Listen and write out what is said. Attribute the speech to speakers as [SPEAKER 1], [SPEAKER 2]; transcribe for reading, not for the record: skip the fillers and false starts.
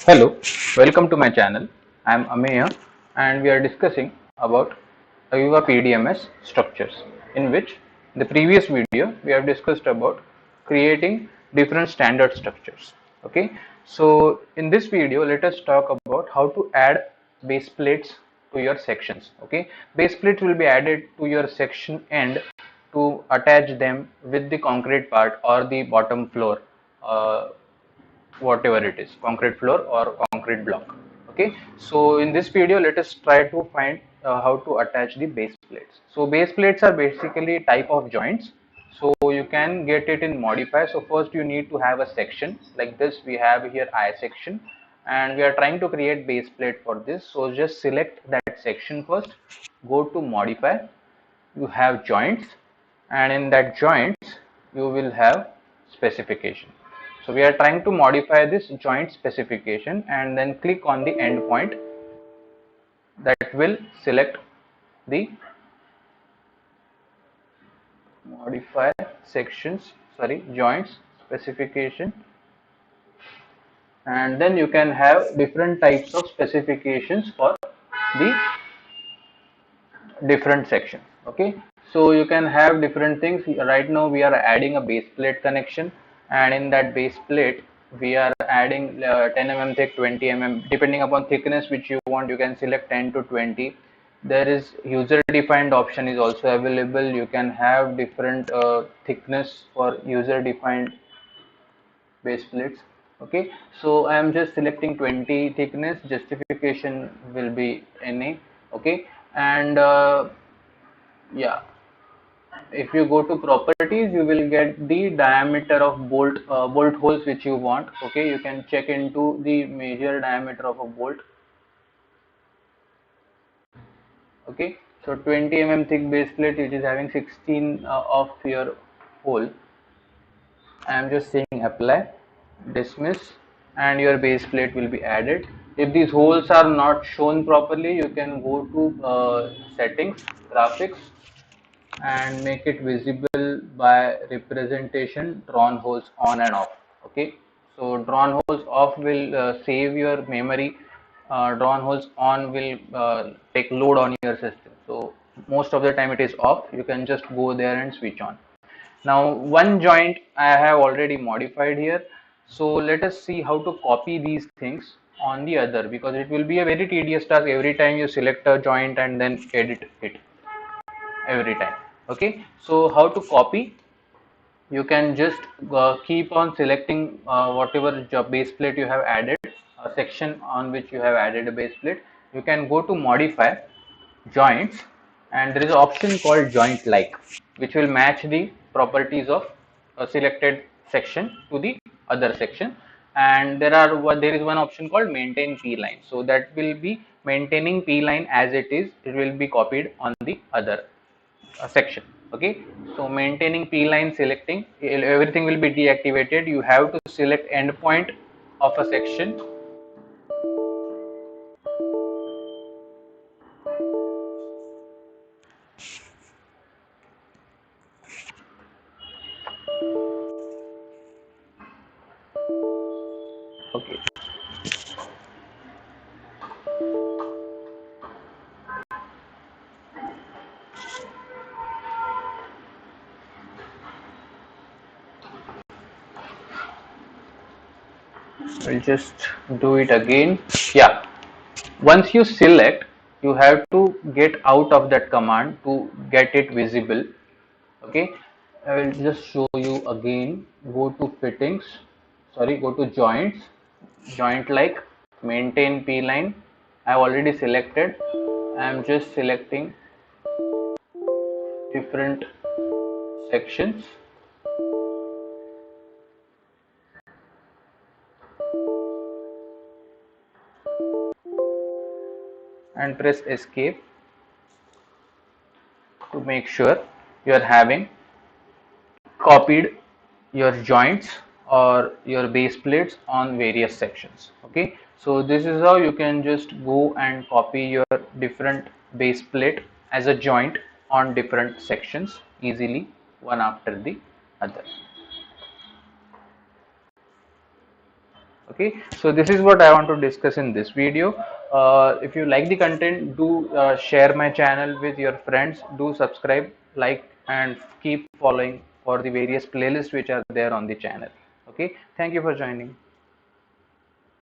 [SPEAKER 1] Hello, welcome to my channel. I am Ameya and we are discussing about AVEVA PDMS structures, in which in the previous video we have discussed about creating different standard structures. Okay, so in this video let us talk about how to add base plates to your sections. Okay, base plates will be added to your section end to attach them with the concrete part or the bottom floor, whatever it is, concrete floor or concrete block. Okay, so in this video let us try to find how to attach the base plates. So base plates are basically type of joints, so you can get it in modify. So first you need to have a section like this. We have here I section and we are trying to create base plate for this. So just select that section first, go to modify, you have joints, and in that joints you will have specification. So we are trying to modify this joint specification and then click on the endpoint that will select the modify sections, sorry, joints specification, and then you can have different types of specifications for the different sections. Okay, so you can have different things. Right now we are adding a base plate connection, and in that base plate we are adding 10 mm thick, 20 mm, depending upon thickness which you want. You can select 10 to 20. There is user defined option is also available. You can have different thickness for user defined base plates. Okay, so I am just selecting 20 thickness. Justification will be NA. Okay, and yeah, if you go to properties you will get the diameter of bolt holes which you want. Okay, you can check into the major diameter of a bolt. Okay, so 20 mm thick base plate which is having 16 of your hole. I am just saying apply, dismiss, and your base plate will be added. If these holes are not shown properly, you can go to settings, graphics, and make it visible by representation drawn holes on and off. Okay, so drawn holes off will save your memory. Drawn holes on will take load on your system. So most of the time it is off. You can just go there and switch on. Now one joint I have already modified here. So let us see how to copy these things on the other, because it will be a very tedious task every time you select a joint and then edit it every time. Okay, so how to copy? You can just keep on selecting whatever base plate you have added, a section on which you have added a base plate. You can go to modify joints, and there is an option called joint like, which will match the properties of a selected section to the other section. And there is one option called maintain p line, so that will be maintaining p line as it is. It will be copied on the other section. Okay, so maintaining p line, selecting, everything will be deactivated. You have to select endpoint of a section. Okay, we'll just do it again. Yeah, once you select, you have to get out of that command to get it visible. Okay, I will just show you again. Go to fittings, sorry, go to joints, joint like, maintain p line. I have already selected. I am just selecting different sections and press escape to make sure you are having copied your joints or your base plates on various sections. Okay, so this is how you can just go and copy your different base plate as a joint on different sections easily, one after the other. Okay, so this is what I want to discuss in this video. If you like the content, do share my channel with your friends, do subscribe, like, and keep following for the various playlists which are there on the channel. Okay, thank you for joining.